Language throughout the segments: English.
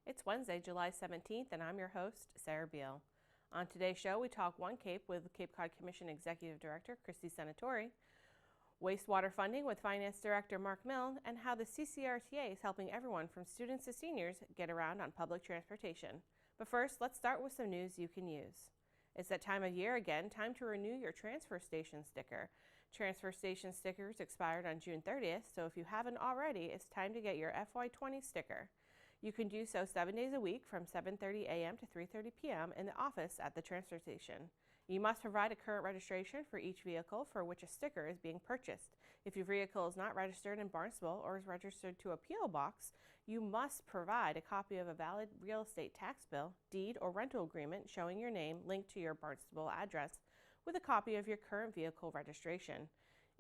It's Wednesday, July 17th, and I'm your host, Sarah Beal. On today's show, we talk OneCape with Cape Cod Commission Executive Director Christy Senatori, wastewater funding with Finance Director Mark Milne, and how the CCRTA is helping everyone from students to seniors get around on public transportation. But first, let's start with some news you can use. It's that time of year again, time to renew your transfer station sticker. Transfer station stickers expired on June 30th, so if you haven't already, it's time to get your FY20 sticker. You can do so 7 days a week from 7:30 a.m. to 3:30 p.m. in the office at the transfer station. You must provide a current registration for each vehicle for which a sticker is being purchased. If your vehicle is not registered in Barnstable or is registered to a P.O. box, you must provide a copy of a valid real estate tax bill, deed, or rental agreement showing your name linked to your Barnstable address with a copy of your current vehicle registration.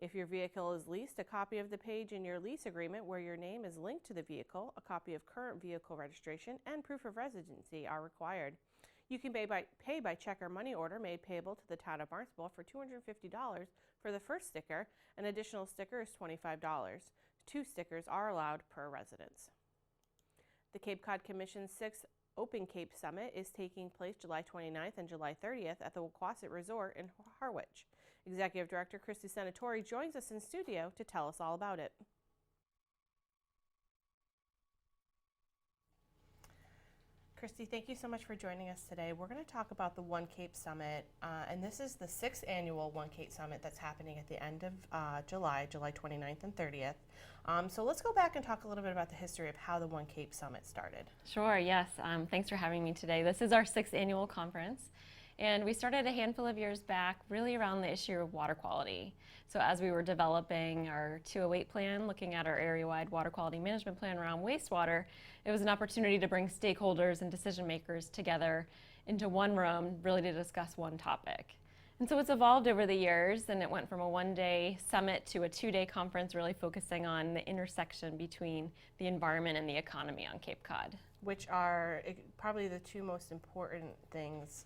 If your vehicle is leased, a copy of the page in your lease agreement where your name is linked to the vehicle, a copy of current vehicle registration, and proof of residency are required. You can pay by check or money order made payable to the town of Barnstable for $250 for the first sticker. An additional sticker is $25. 2 stickers are allowed per residence. The Cape Cod Commission's 6th OneCape Summit is taking place July 29th and July 30th at the Wastewater Resort in Harwich. Executive Director Christy Senatori joins us in studio to tell us all about it. Christy, thank you so much for joining us today. We're going to talk about the OneCape Summit, and this is the 6th annual OneCape Summit that's happening at the end of July 29th and 30th. So let's go back and talk a little bit about the history of how the OneCape Summit started. Sure, yes. Thanks for having me today. This is our 6th annual conference, and we started a handful of years back really around the issue of water quality. So as we were developing our 208 plan, looking at our area-wide water quality management plan around wastewater, it was an opportunity to bring stakeholders and decision makers together into one room really to discuss one topic. And so it's evolved over the years, and it went from a 1-day summit to a 2-day conference really focusing on the intersection between the environment and the economy on Cape Cod. Which are probably the 2 most important things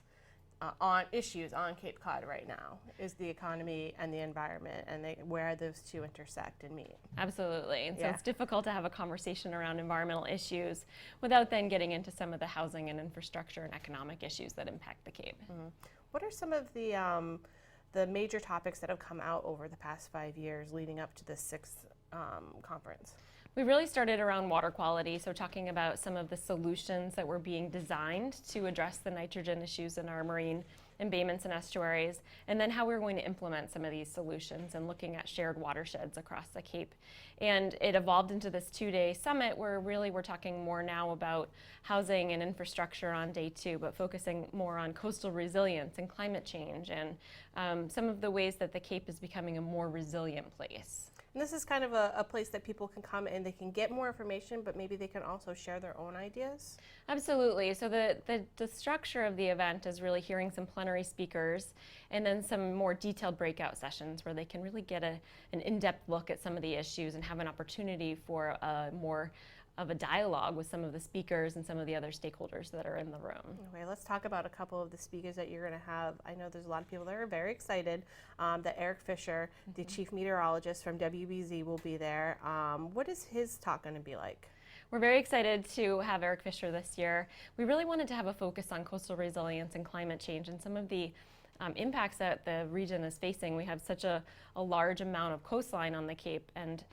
on issues on Cape Cod right now, is the economy and the environment, and where those 2 intersect and meet. Absolutely. And so it's difficult to have a conversation around environmental issues without then getting into some of the housing and infrastructure and economic issues that impact the Cape. Mm-hmm. What are some of the major topics that have come out over the past 5 years leading up to the 6th conference? We really started around water quality, so talking about some of the solutions that were being designed to address the nitrogen issues in our marine embayments and estuaries, and then how we were going to implement some of these solutions and looking at shared watersheds across the Cape. And it evolved into this 2-day summit where really we're talking more now about housing and infrastructure on day 2, but focusing more on coastal resilience and climate change and some of the ways that the Cape is becoming a more resilient place. And this is kind of a place that people can come and they can get more information, but maybe they can also share their own ideas? Absolutely. So the structure of the event is really hearing some plenary speakers and then some more detailed breakout sessions where they can really get an in-depth look at some of the issues and have an opportunity for more of a dialogue with some of the speakers and some of the other stakeholders that are in the room. Okay, let's talk about a couple of the speakers that you're going to have. I know there's a lot of people that are very excited that Eric Fisher, the chief meteorologist from WBZ, will be there. What is his talk going to be like? We're very excited to have Eric Fisher this year. We really wanted to have a focus on coastal resilience and climate change and some of the impacts that the region is facing. We have such a large amount of coastline on the Cape, and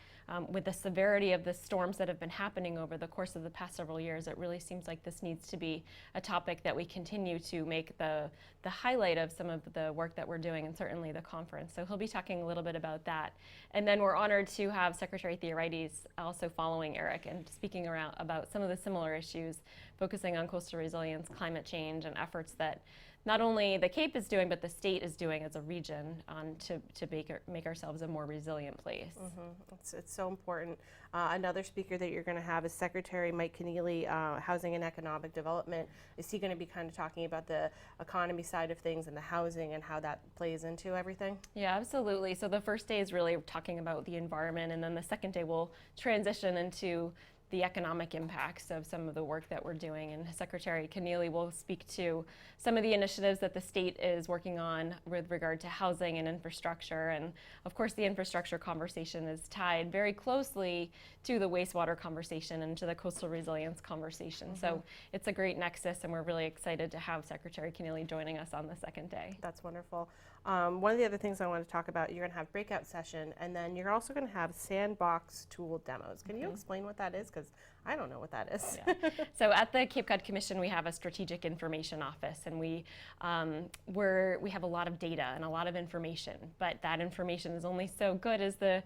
with the severity of the storms that have been happening over the course of the past several years, it really seems like this needs to be a topic that we continue to make the highlight of some of the work that we're doing, and certainly the conference. So he'll be talking a little bit about that. And then we're honored to have Secretary Theorides also following Eric and speaking about some of the similar issues, focusing on coastal resilience, climate change, and efforts that not only the Cape is doing, but the state is doing as a region to make ourselves a more resilient place. Mm-hmm. It's so important. Another speaker that you're going to have is Secretary Mike Keneally, Housing and Economic Development. Is he going to be kind of talking about the economy side of things and the housing and how that plays into everything? Yeah, absolutely. So the first day is really talking about the environment, and then the second day will transition into the economic impacts of some of the work that we're doing. And Secretary Keneally will speak to some of the initiatives that the state is working on with regard to housing and infrastructure. And of course, the infrastructure conversation is tied very closely to the wastewater conversation and to the coastal resilience conversation. So it's a great nexus, and we're really excited to have Secretary Keneally joining us on the second day. That's wonderful. One of the other things I want to talk about, you're going to have breakout session, and then you're also going to have sandbox tool demos. Can you explain what that is? Because I don't know what that is. Yeah. So at the Cape Cod Commission, we have a strategic information office, and we have a lot of data and a lot of information, but that information is only so good as the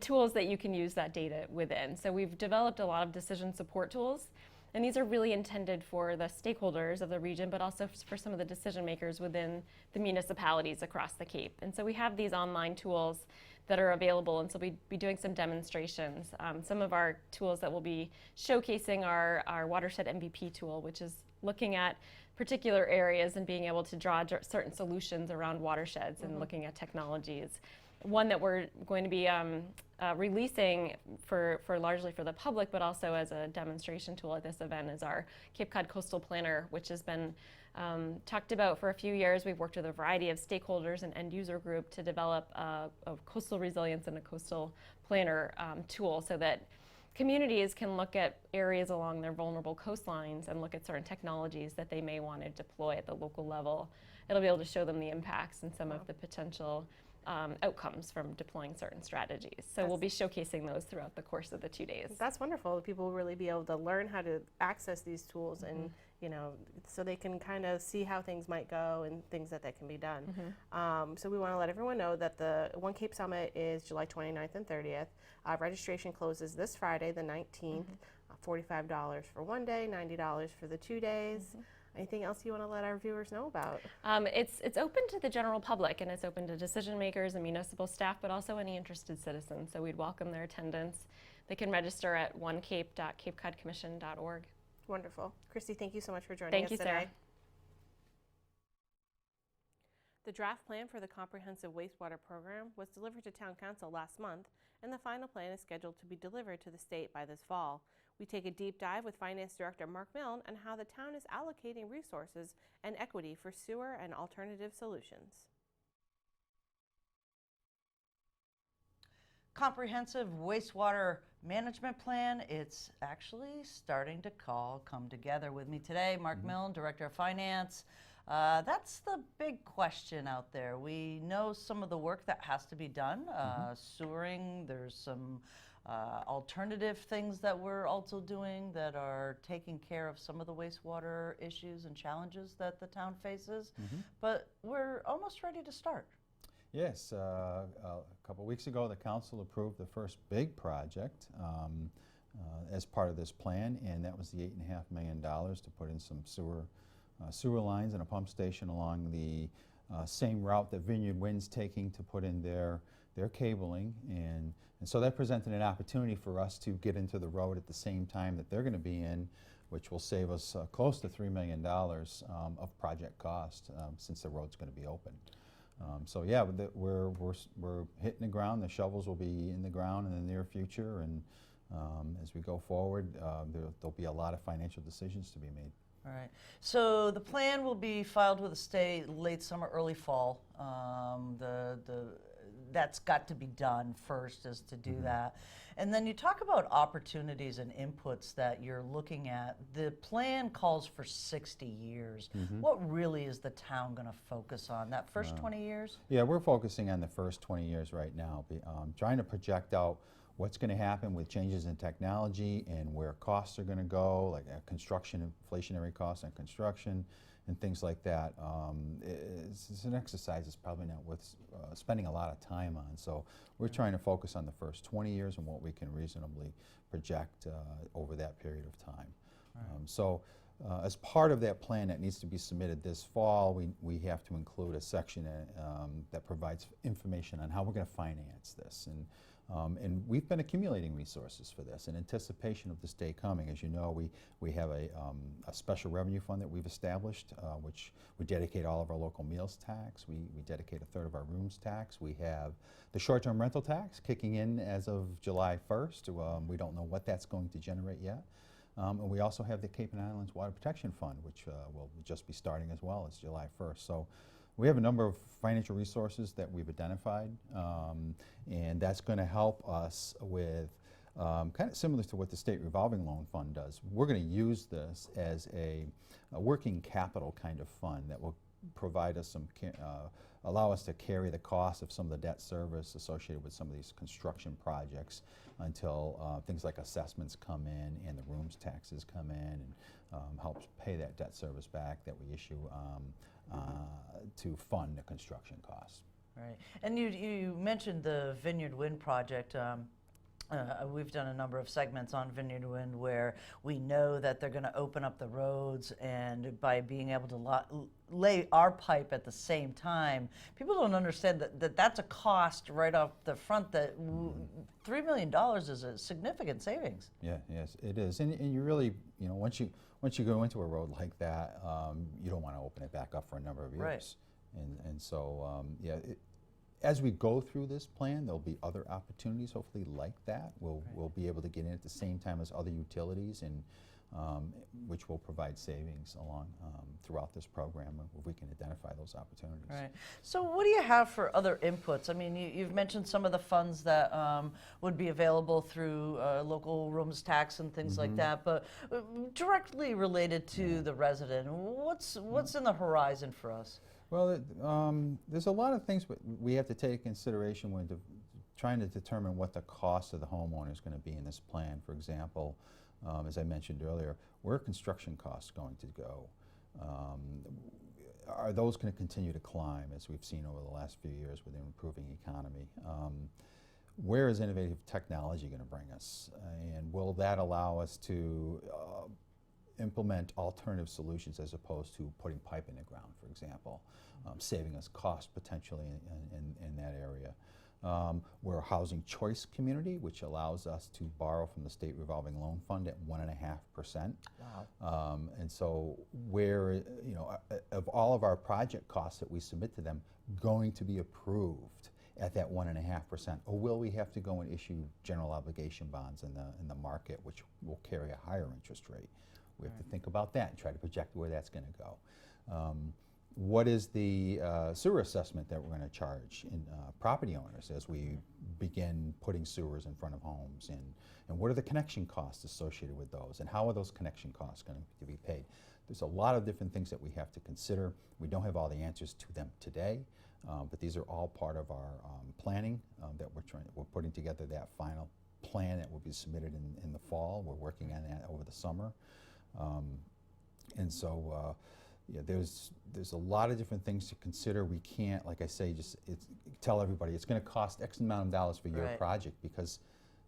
tools that you can use that data within. So we've developed a lot of decision support tools. And these are really intended for the stakeholders of the region, but also for some of the decision makers within the municipalities across the Cape. And so we have these online tools that are available, and so we'll be doing some demonstrations. Some of our tools that we'll be showcasing are our Watershed MVP tool, which is looking at particular areas and being able to draw certain solutions around watersheds and looking at technologies. One that we're going to be releasing for largely for the public, but also as a demonstration tool at this event, is our Cape Cod Coastal Planner, which has been talked about for a few years. We've worked with a variety of stakeholders and end user group to develop a coastal resilience and a coastal planner tool so that communities can look at areas along their vulnerable coastlines and look at certain technologies that they may want to deploy at the local level. It'll be able to show them the impacts and some of the potential outcomes from deploying certain strategies. So we'll be showcasing those throughout the course of the 2 days. That's wonderful. People will really be able to learn how to access these tools and, you know, so they can kind of see how things might go and things that can be done. So we want to let everyone know that the OneCape Summit is July 29th and 30th. Registration closes this Friday, the 19th. $45 for one day, $90 for the 2 days. Anything else you want to let our viewers know about? It's open to the general public, and it's open to decision makers and municipal staff, but also any interested citizens. So we'd welcome their attendance. They can register at onecape.capecodcommission.org. Wonderful. Christy, thank you so much for joining Thank us you, today. Sarah. The draft plan for the comprehensive wastewater program was delivered to Town Council last month, and the final plan is scheduled to be delivered to the state by this fall. We take a deep dive with Finance Director Mark Milne on how the town is allocating resources and equity for sewer and alternative solutions. Comprehensive wastewater management plan, it's actually starting to come together. With me today, Mark Milne, Director of Finance. That's the big question out there. We know some of the work that has to be done, sewering, there's some alternative things that we're also doing that are taking care of some of the wastewater issues and challenges that the town faces, but we're almost ready to start. Yes, a couple weeks ago the council approved the first big project as part of this plan, and that was the $8.5 million to put in some sewer lines and a pump station along the same route that Vineyard Wind's taking to put in their cabling, and so that presented an opportunity for us to get into the road at the same time that they're going to be in, which will save us close to $3 million of project cost since the road's going to be open. So yeah, we're hitting the ground. The shovels will be in the ground in the near future, and as we go forward, there'll be a lot of financial decisions to be made. All right. So the plan will be filed with the state late summer, early fall. That's got to be done first, is to do that. And then you talk about opportunities and inputs that you're looking at. The plan calls for 60 years. What really is the town going to focus on? That first 20 years? Yeah, we're focusing on the first 20 years right now, trying to project out what's going to happen with changes in technology and where costs are going to go, like construction, inflationary costs on construction, and things like that. It's an exercise that's probably not worth spending a lot of time on. So we're trying to focus on the first 20 years and what we can reasonably project over that period of time. So as part of that plan that needs to be submitted this fall, we have to include a section that provides information on how we're going to finance this. And And we've been accumulating resources for this in anticipation of this day coming. As you know, we have a special revenue fund that we've established, which we dedicate all of our local meals tax. We dedicate a third of our rooms tax. We have the short-term rental tax kicking in as of July 1st. We don't know what that's going to generate yet. And we also have the Cape and Islands Water Protection Fund, which will just be starting as well as July 1st. So we have a number of financial resources that we've identified, and that's going to help us with kind of similar to what the State Revolving Loan Fund does. We're going to use this as a working capital kind of fund that will provide us some, allow us to carry the cost of some of the debt service associated with some of these construction projects until things like assessments come in and the rooms taxes come in, and helps pay that debt service back that we issue to fund the construction costs. Right. And you mentioned the Vineyard Wind project. We've done a number of segments on Vineyard Wind where we know that they're going to open up the roads, and by being able to lay our pipe at the same time, people don't understand that's a cost right off the front. That $3 million is a significant savings. Yeah, yes, it is. And you really, you know, once you go into a road like that, you don't want to open it back up for a number of years. Right. And so, yeah. As we go through this plan, there'll be other opportunities, hopefully, like that. We'll be able to get in at the same time as other utilities, and which will provide savings along throughout this program if we can identify those opportunities. Right. So what do you have for other inputs? I mean, you've mentioned some of the funds that would be available through local rooms tax and things like that, but directly related to the resident, what's in the horizon for us? Well, there's a lot of things we have to take into consideration when trying to determine what the cost of the homeowner is going to be in this plan. For example, as I mentioned earlier, where are construction costs going to go? Are those going to continue to climb, as we've seen over the last few years with an improving economy? Where is innovative technology going to bring us? And will that allow us to implement alternative solutions as opposed to putting pipe in the ground, for example, saving us cost potentially in that area. We're a housing choice community, which allows us to borrow from the State Revolving Loan Fund at 1.5%. Wow. And so where, you know, of all of our project costs that we submit to them, going to be approved at that 1.5%, or will we have to go and issue general obligation bonds in the market, which will carry a higher interest rate? We have to think about that and try to project where that's going to go. What is the sewer assessment that we're going to charge in property owners as we begin putting sewers in front of homes? And what are the connection costs associated with those? And how are those connection costs going to be paid? There's a lot of different things that we have to consider. We don't have all the answers to them today, but these are all part of our planning that we're putting together that final plan that will be submitted in the fall. We're working on that over the summer. And so, yeah, there's a lot of different things to consider. We can't, like I say, just tell everybody it's going to cost X amount of dollars for your project, because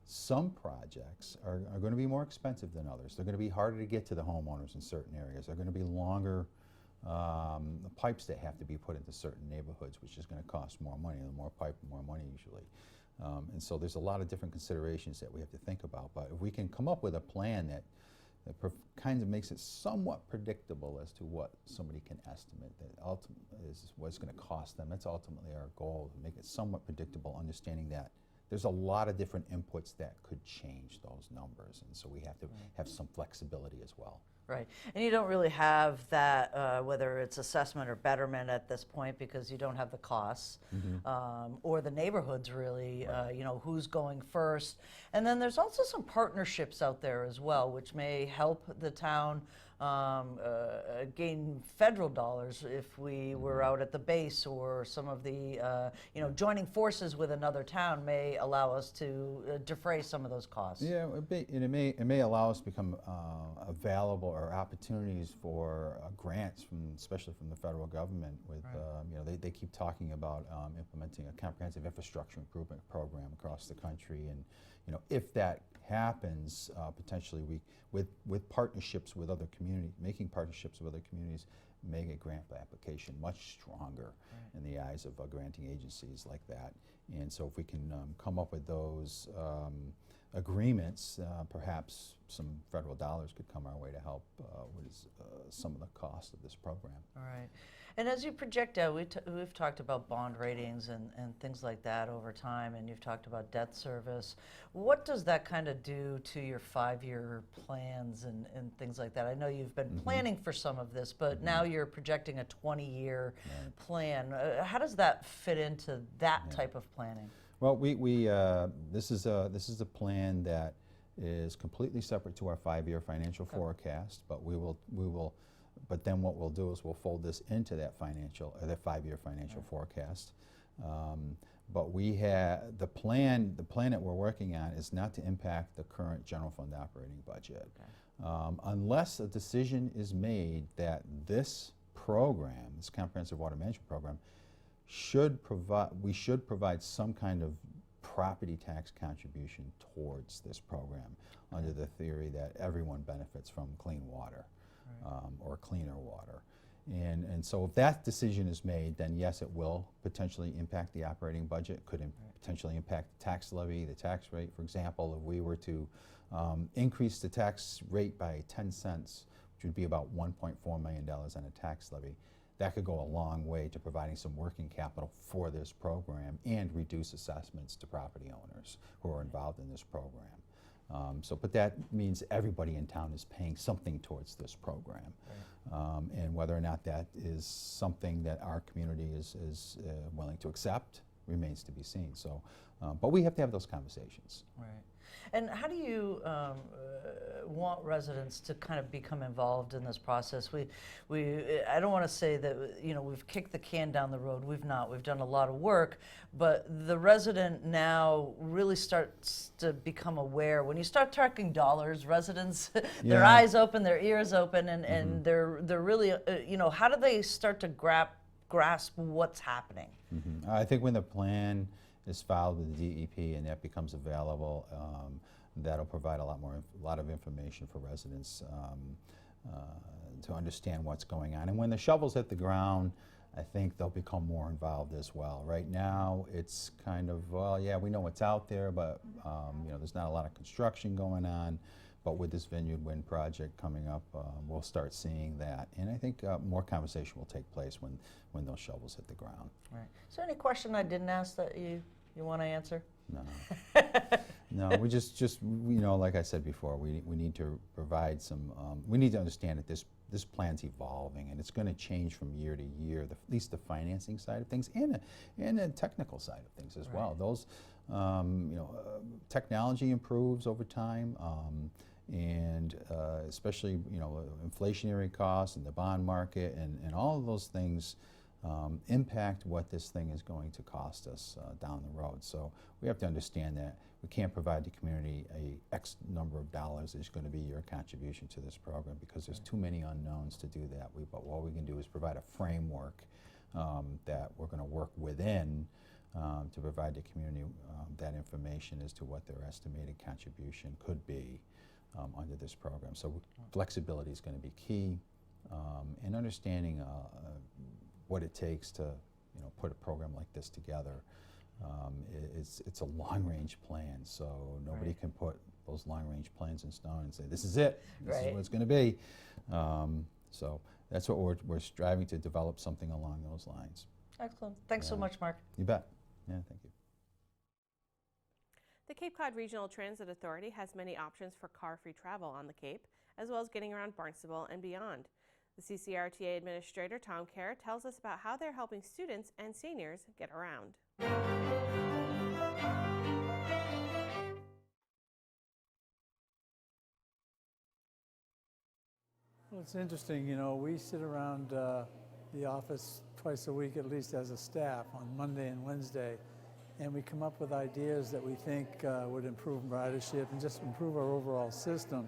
some projects are going to be more expensive than others. They're going to be harder to get to the homeowners in certain areas. They're going to be longer pipes that have to be put into certain neighborhoods, which is going to cost more money. The more pipe, the more money usually. And so there's a lot of different considerations that we have to think about. But if we can come up with a plan that kind of makes it somewhat predictable as to what somebody can estimate, that ultimately is what it's going to cost them. That's ultimately our goal, to make it somewhat predictable, understanding that there's a lot of different inputs that could change those numbers, and so we have to have some flexibility as well. Right, and you don't really have that, whether it's assessment or betterment at this point, because you don't have the costs or the neighborhoods really, you know, who's going first. And then there's also some partnerships out there as well, which may help the town gain federal dollars if we were out at the base, or some of the, you know, joining forces with another town may allow us to defray some of those costs. Yeah, it may allow us to become available, or opportunities for grants, especially from the federal government. With you know, they keep talking about implementing a comprehensive infrastructure improvement program across the country, and you know, if that happens, potentially with partnerships with other communities. community, making partnerships with other communities, make a grant application much stronger in the eyes of granting agencies like that. And so if we can come up with those agreements, perhaps some federal dollars could come our way to help with some of the cost of this program. All right. And as you project out, we've talked about bond ratings and things like that over time, and you've talked about debt service. What does that kind of do to your 5-year plans and things like that? I know you've been planning for some of this, but now you're projecting a 20-year plan. How does that fit into that type of planning? Well, this is a plan that is completely separate to our 5-year financial forecast, but but then what we'll do is we'll fold this into that 5-year financial forecast. But the plan that we're working on is not to impact the current general fund operating budget, unless a decision is made that this program, this comprehensive water management program, we should provide some kind of property tax contribution towards this program under the theory that everyone benefits from clean water or cleaner water. And so if that decision is made, then yes, it will potentially impact the operating budget, could potentially impact the tax levy, the tax rate. For example, if we were to increase the tax rate by 10 cents, which would be about $1.4 million on a tax levy, that could go a long way to providing some working capital for this program and reduce assessments to property owners who are involved in this program. But that means everybody in town is paying something towards this program. And whether or not that is something that our community is willing to accept remains to be seen. So, but we have to have those conversations. Right. And how do you want residents to kind of become involved in this process? I don't want to say that we've kicked the can down the road. We've not. We've done a lot of work, but the resident now really starts to become aware. When you start talking dollars, residents, their eyes open, their ears open, and they're really how do they start to grasp what's happening? I think when the plan is filed with the DEP and that becomes available, that'll provide a lot of information for residents to understand what's going on. And when the shovels hit the ground, I think they'll become more involved as well. Right now, it's kind of, well, yeah, we know what's out there, but there's not a lot of construction going on. But with this Vineyard Wind project coming up, we'll start seeing that. And I think more conversation will take place when those shovels hit the ground. Right. Is there any question I didn't ask that you want to answer? No. No, we just like I said before, we need to provide some, we need to understand that this plan's evolving and it's going to change from year to year, at least the financing side of things and the technical side of things as well. Those, technology improves over time, and especially, inflationary costs and the bond market and all of those things impact what this thing is going to cost us down the road. So we have to understand that we can't provide the community a X number of dollars is going to be your contribution to this program because there's too many unknowns to do that. But what we can do is provide a framework that we're going to work within to provide the community that information as to what their estimated contribution could be under this program. So flexibility is going to be key, and understanding what it takes to put a program like this together. It's a long-range plan, so nobody can put those long-range plans in stone and say, this is it, this is what it's going to be. So that's what we're striving to develop, something along those lines. Excellent. Thanks so much, Mark. You bet. Yeah, thank you. The Cape Cod Regional Transit Authority has many options for car-free travel on the Cape, as well as getting around Barnstable and beyond. The CCRTA Administrator, Tom Kerr, tells us about how they're helping students and seniors get around. Well, it's interesting, we sit around the office twice a week at least as a staff on Monday and Wednesday, and we come up with ideas that we think would improve ridership and just improve our overall system.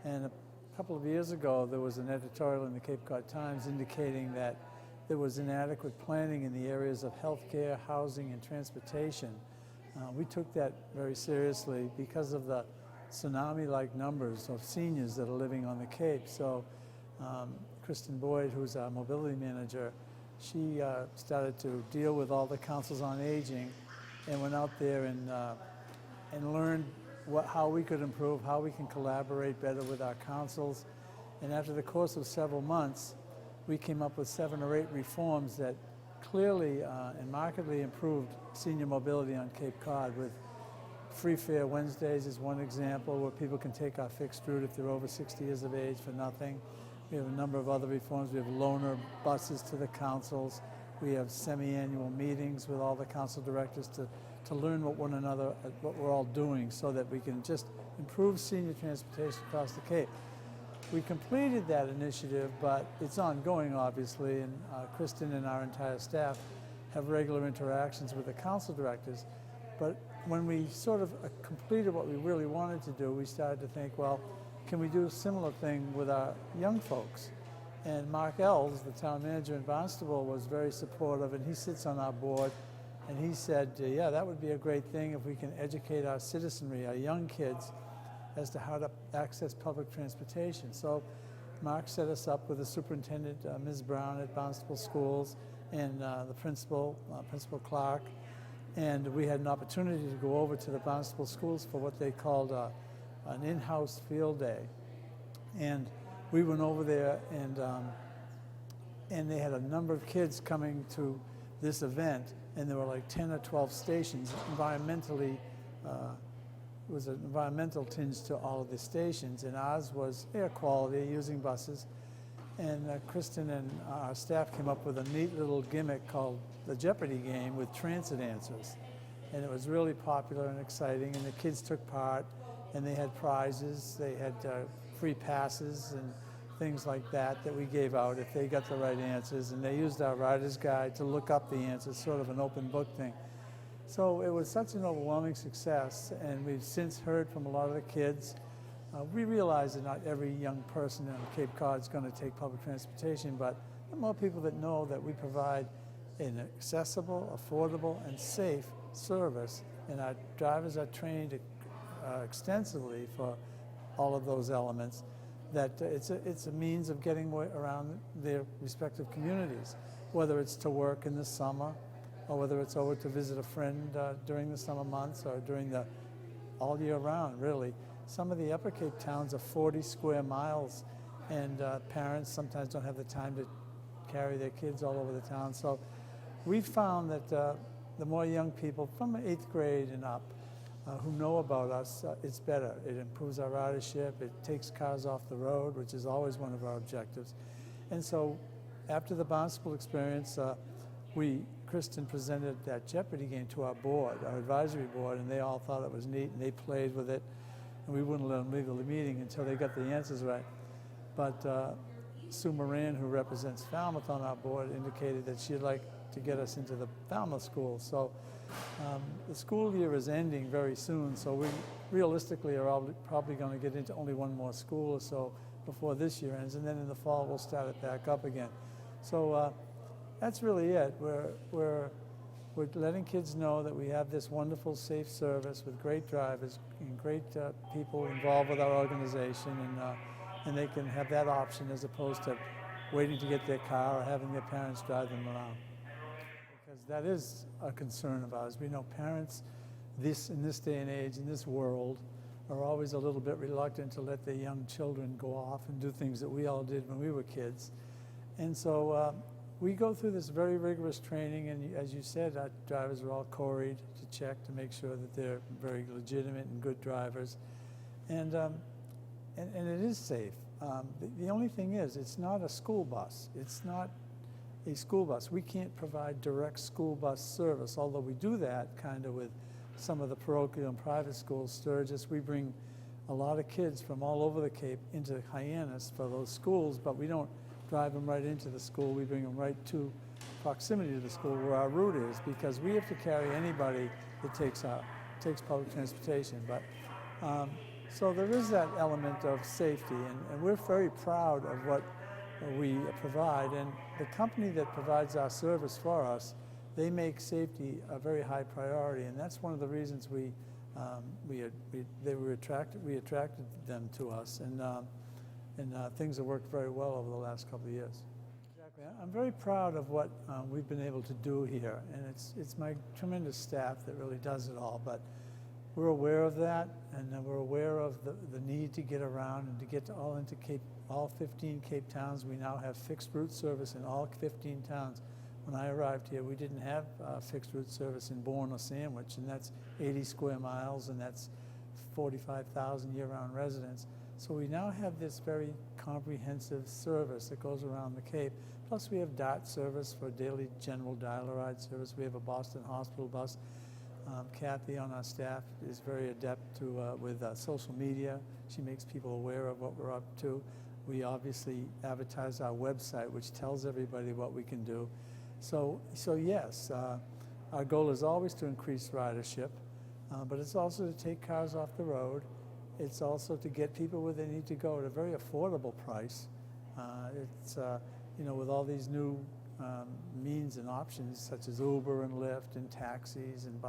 And a couple of years ago, there was an editorial in the Cape Cod Times indicating that there was inadequate planning in the areas of healthcare, housing, and transportation. We took that very seriously because of the tsunami-like numbers of seniors that are living on the Cape. So Kristen Boyd, who's our mobility manager, she started to deal with all the councils on aging and went out there and learned how we could improve, how we can collaborate better with our councils. And after the course of several months, we came up with 7 or 8 reforms that clearly and markedly improved senior mobility on Cape Cod, with Free Fare Wednesdays is one example, where people can take our fixed route if they're over 60 years of age for nothing. We have a number of other reforms. We have loaner buses to the councils. We have semi-annual meetings with all the council directors to learn what we're all doing, so that we can just improve senior transportation across the Cape. We completed that initiative, but it's ongoing, obviously, and Kristen and our entire staff have regular interactions with the council directors. But when we sort of completed what we really wanted to do, we started to think, well, can we do a similar thing with our young folks? And Mark Ells, the town manager in Barnstable, was very supportive, and he sits on our board, and he said, yeah, that would be a great thing if we can educate our citizenry, our young kids, as to how to access public transportation. So Mark set us up with the superintendent, Ms. Brown at Barnstable Schools, and the principal, Principal Clark, and we had an opportunity to go over to the Barnstable Schools for what they called an in-house field day. And we went over there, and they had a number of kids coming to this event, and there were like 10 or 12 stations. Environmentally, it was an environmental tinge to all of the stations, and ours was air quality, using buses. And Kristen and our staff came up with a neat little gimmick called the Jeopardy game with transit answers. And it was really popular and exciting, and the kids took part, and they had prizes. They had free passes and things like that we gave out if they got the right answers. And they used our rider's guide to look up the answers, sort of an open book thing. So it was such an overwhelming success, and we've since heard from a lot of the kids. We realize that not every young person on Cape Cod is going to take public transportation, but there are more people that know that we provide an accessible, affordable, and safe service, and our drivers are trained extensively for all of those elements, that it's a means of getting around their respective communities, whether it's to work in the summer, or whether it's over to visit a friend during the summer months, or during all year round, really. Some of the Upper Cape towns are 40 square miles, and parents sometimes don't have the time to carry their kids all over the town. So we found that the more young people from 8th grade and up who know about us, it's better. It improves our ridership. It takes cars off the road, which is always one of our objectives. And so after the Barnstable experience, Kristen presented that Jeopardy game to our board, our advisory board, and they all thought it was neat, and they played with it. And we wouldn't let them leave the meeting until they got the answers right. But Sue Moran, who represents Falmouth on our board, indicated that she'd like to get us into the Falmouth school. So the school year is ending very soon, so we realistically are probably going to get into only one more school or so before this year ends, and then in the fall we'll start it back up again. So that's really it. We're letting kids know that we have this wonderful, safe service with great drivers and great people involved with our organization, and they can have that option as opposed to waiting to get their car or having their parents drive them around. Because that is a concern of ours. We know parents in this day and age, in this world, are always a little bit reluctant to let their young children go off and do things that we all did when we were kids. And so we go through this very rigorous training, and as you said, our drivers are all CORI'd to check to make sure that they're very legitimate and good drivers. And it is safe. The only thing is, it's not a school bus. It's not a school bus. We can't provide direct school bus service, although we do that kind of with some of the parochial and private schools. Sturgis, we bring a lot of kids from all over the Cape into Hyannis for those schools, but we don't drive them right into the school. We bring them right to proximity to the school where our route is, because we have to carry anybody that takes public transportation. But so there is that element of safety, and we're very proud of what we provide. And the company that provides our service for us, they make safety a very high priority, and that's one of the reasons we attracted them to us. And and things have worked very well over the last couple of years. Exactly. I'm very proud of what we've been able to do here, and it's my tremendous staff that really does it all, but we're aware of that, and we're aware of the need to get around and to get to all 15 Cape Towns. We now have fixed route service in all 15 towns. When I arrived here, we didn't have fixed route service in Bourne or Sandwich, and that's 80 square miles, and that's 45,000 year-round residents. So we now have this very comprehensive service that goes around the Cape. Plus we have DART service for daily general dial-a-ride service. We have a Boston Hospital bus. Kathy on our staff is very adept with social media. She makes people aware of what we're up to. We obviously advertise our website, which tells everybody what we can do. So yes, our goal is always to increase ridership, but it's also to take cars off the road. It's also to get people where they need to go at a very affordable price. With all these new means and options such as Uber and Lyft and taxis and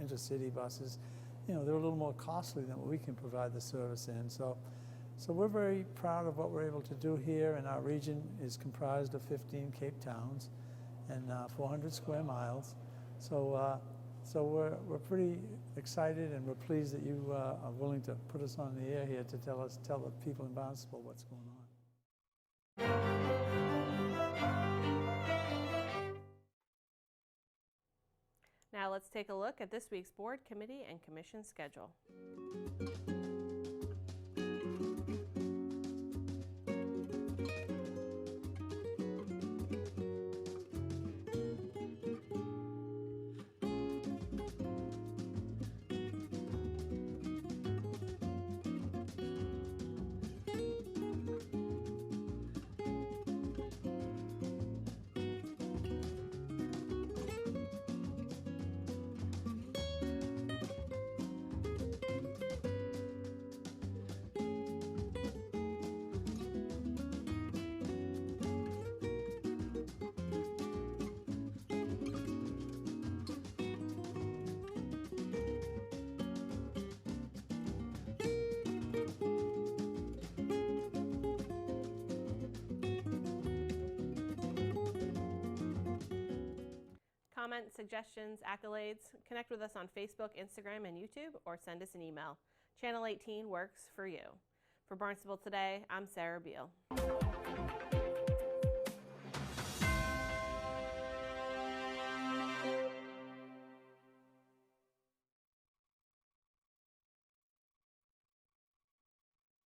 intercity buses, they're a little more costly than what we can provide the service in. So we're very proud of what we're able to do here, and our region is comprised of 15 Cape Towns and 400 square miles. So we're pretty excited, and we're pleased that you are willing to put us on the air here to tell the people in Barnstable what's going on. Now let's take a look at this week's board, committee, and commission schedule. Comments, suggestions, accolades, connect with us on Facebook, Instagram, and YouTube, or send us an email. Channel 18 works for you. For Barnstable Today, I'm Sarah Beal.